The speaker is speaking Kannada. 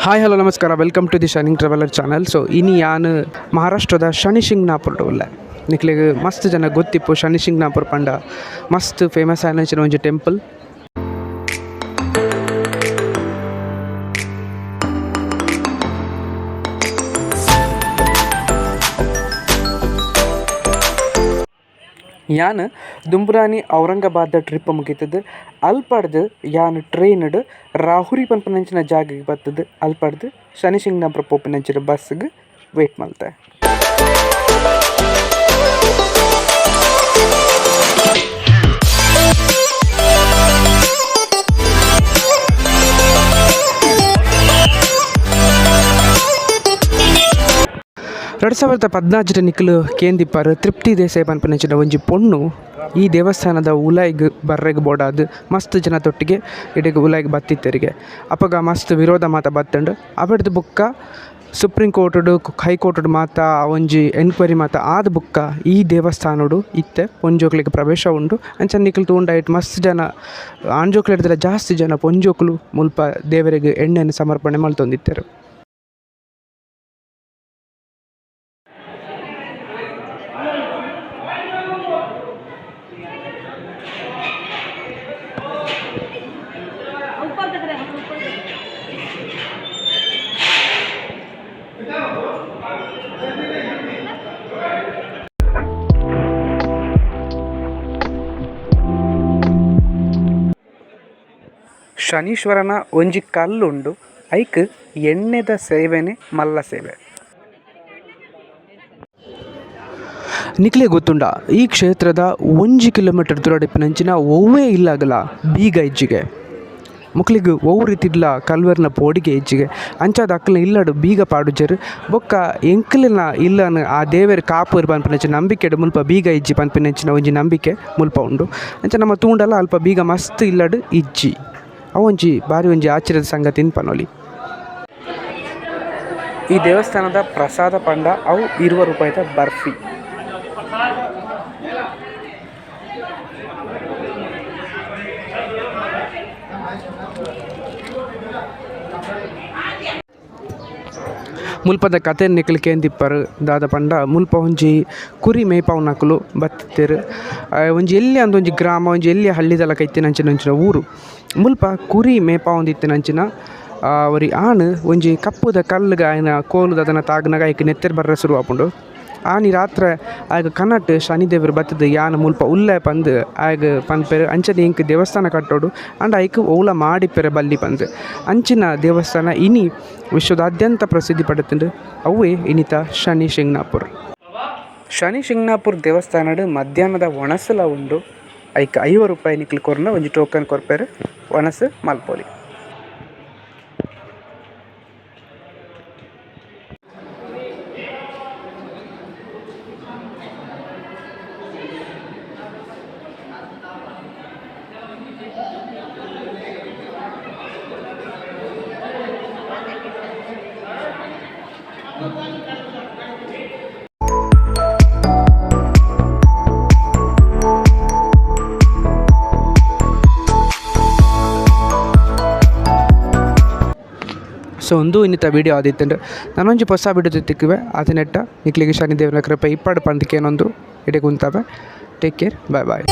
ಹಾಯ್ ಹಲೋ ನಮಸ್ಕಾರ welcome to the shining traveller channel. So ಇನ್ನು ಯಾನು ಮಹಾರಾಷ್ಟ್ರದ ಶನಿಶಿಂಗನಾಪುರ ಉಳ್ಳೆ ನಿಕ್ಲಿಗೆ ಮಸ್ತ್ ಜನ ಗೊತ್ತಿಪ್ಪು ಶನಿಶಿಂಗನಾಪುರ ಪಂಡ ಮಸ್ತ್ ಫೇಮಸ್ ಆಯ್ನ ಒಂಜಿ ಟೆಂಪಲ್. ಯಾನ್ ದುಂಬುರಾನಿ ಔರಂಗಾಬಾದ್ ಟ್ರಿಪ್ ಮುಗಿತದ್ದು ಅಲ್ಪಡ್ದು ಯಾನ್ ಟ್ರೈನ್ಡ್ ರಾಹುರಿ ಪನ್ಪನಂಚಿನ ಜಾಗಕ್ಕೆ ಬರ್ತದ್ದು ಅಲ್ಪಡ್ದು ಶನಿಶಿಂಗನಾಪುರ ಪೋಪಿನಂಚಿನ ಬಸ್ಸಿಗೆ ವೇಟ್ ಮಾಡ್ತೆ. 2014 ನಿಕ್ಕಲು ಕೇಂದಿಪ್ಪಾರು ತೃಪ್ತಿ ದೇಸಾಯಿ ಪನ್ಪನಂಚಿನ ಒಂಜಿ ಪೊಣ್ಣು ಈ ದೇವಸ್ಥಾನದ ಉಲಾಯಿಗೆ ಬರ್ರೆಗೆ ಬೋಡಾದು ಮಸ್ತ್ ಜನ ತೊಟ್ಟಿಗೆ ಇಡೆಗೆ ಉಲಾಯಿಗೆ ಬತ್ತಿತ್ತರಿಗೆ ಅಪಗ ಮಸ್ತ್ ವಿರೋಧ ಮಾತ ಬತ್ತಂಡು ಅವಡ್ದು ಬುಕ್ಕ ಸುಪ್ರೀಂ ಕೋರ್ಟ್ಡು ಹೈಕೋರ್ಟ್ಡು ಮಾತ ಒಂಜಿ ಎನ್ಕ್ವೈರಿ ಮಾತ ಆದ ಬುಕ್ಕ ಈ ದೇವಸ್ಥಾನಡು ಇತ್ತೆ ಪೊಂಜೋಕ್ಲಿಗೆ ಪ್ರವೇಶ ಉಂಡು ಅಂಚ ನಿಕ್ಕಲು ತೂಂಡಾಯ್ತು ಮಸ್ತ್ ಜನ ಆಂಜೋಕ್ಲು ಹಿಡಿದ್ರೆ ಜಾಸ್ತಿ ಜನ ಪೊಂಜೋಕ್ಲು ಮುಲ್ಪ ದೇವರಿಗೆ ಎಣ್ಣೆಯನ್ನು ಸಮರ್ಪಣೆ ಮಲ್ತೊಂದಿತ್ತರು. ಶನೀಶ್ವರನ ಒಂಜಿ ಕಲ್ಲುಂಡು ಐಕ್ ಎಣ್ಣೆದ ಸೇವೆನೆ ಮಲ್ಲ ಸೇವೆ. ನಿಕ್ಲೆ ಗೊತ್ತುಂಡ ಈ ಕ್ಷೇತ್ರದ 1 ಕಿಲೋಮೀಟರ್ ದೂರಡಿಪಿನಂಚಿನ ಒವ್ವೇ ಇಲ್ಲಾಗಲ ಬೀಗ ಇಜ್ಜಿಗೆ ಮುಕ್ಲಿಗೆ ಒವ್ವು ರೀತಿಡ್ಲ ಕಲ್ವರ್ನ ಪೋಡಿಗೆ ಇಜ್ಜಿಗೆ ಅಂಚಾದ ಅಕ್ಕಲ್ನ ಇಲ್ಲಡು ಬೀಗ ಪಾಡುಜರು ಬೊಕ್ಕ ಎಂಕ್ಲಿನ ಇಲ್ಲನ ಆ ದೇವರ ಕಾಪುರು ಪನ್ಪಿನಂಚಿನ ನಂಬಿಕೆಡು ಮುಲ್ಪ ಬೀಗ ಇಜ್ಜಿ ಪನ್ಪಿನಂಚಿನ ಒಂಜಿ ನಂಬಿಕೆ ಮುಲ್ಪ ಉಂಡು. ಅಂಚ ನಮ್ಮ ತೂಂಡಲ ಅಲ್ಪ ಬೀಗ ಮಸ್ತ್ ಇಲ್ಲಡು ಇಜ್ಜಿ ಅವೊಂಜಿ ಬಾರಿ ಒಂಜಿ ಆಶ್ಚರ್ಯದ ಸಂಗತಿ ಪನೊಲಿ. ಈ ದೇವಸ್ಥಾನದ ಪ್ರಸಾದ ಪಂಡ ಅವು 20 ರೂಪಾಯಿದ ಬರ್ಫಿ. ಮುಲ್ಪದ ಕತೆ ನಿಕ್ಲಿಕ್ಕೆ ಎಂದಿಪ್ಪರು ದಾದ ಪಂಡ ಮುಲ್ಪ ಒಂಜಿ ಕುರಿ ಮೇಯ್ಪವನಕುಲು ಬತ್ತಿತ್ತೆರು ಒಂಜಿ ಎಲ್ಲಿ ಒಂಜಿ ಗ್ರಾಮ ಒಂಜಿ ಎಲ್ಲಿ ಹಳ್ಳಿದಲ ಕೈತ್ತಿನಂಚಿನ ಊರು ಮುಲ್ಪ ಕುರಿ ಮೇಯ್ಪವೊಂದಿತ್ತಿನಂಚಿನ ಅವರಿ ಆಣ್ ಒಂಜಿ ಕಪ್ಪುದ ಕಲ್ಲುಗ ಆಯ್ನ ಕೋಲುದ ಅದನ್ನು ತಾಗ್ನಾಗ ಐಕ್ ನೆತ್ತೆರ್ ಬರ್ರೆ ಶುರು ಆಪುಂಡು. ಆನಿ ರಾತ್ರಿ ಆಗ ಕನ್ನಟ್ ಶನಿದೇವರು ಬತ್ತದ ಯಾನ ಮುಲ್ಪ ಉಲ್ಲೆ ಪಂದು ಆಗ ಪನ್ಪೆರು ಅಂಚನೆ ಇಂಕ್ ದೇವಸ್ಥಾನ ಕಟ್ಟೋಡು ಅಂಡ್ ಐಕ್ ಓಲ ಮಾಡಿಪ್ಪೆರೆ ಬಲ್ಲಿ ಪಂದು ಅಂಚಿನ ದೇವಸ್ಥಾನ ಇನಿ ವಿಶ್ವದಾದ್ಯಂತ ಪ್ರಸಿದ್ಧಿ ಪಡೆತಂಡು ಅವೇ ಇನಿತ ಶನಿಶಿಂಗನಾಪುರ. ಶನಿಶಿಂಗನಾಪುರ ದೇವಸ್ಥಾನಡು ಮಧ್ಯಾಹ್ನದ ಒಣಸಲ ಉಂಡು ಐಕ್ 50 ರೂಪಾಯಿ ನಿಕ್ಲು ಕೊರ್ನ ಒಂಜಿ ಟೋಕನ್ ಕೊರ್ಪೆರು ಒಣಸು ಮಲ್ಪೊಲಿ. ಸೊ ಒಂದು ಇನ್ನಿತ ವೀಡಿಯೋ ಆದಿತ್ತಂಡು ನಾನೊಂಜಿ ಹೊಸ ವೀಡಿಯೋ ತಿಕ್ಕಿವೆ ಅದನ್ನೆಟ್ಟ ನಿಕ್ಲಿಗೆ ಶನಿದೇವನ ಕೃಪೆ ಇಪ್ಪಡು ಪಂದಕ್ಕೆ ಏನೊಂದು ಇಡೆ ಕುಂತವೆ. ಟೇಕ್ ಕೇರ್, ಬಾಯ್ ಬಾಯ್.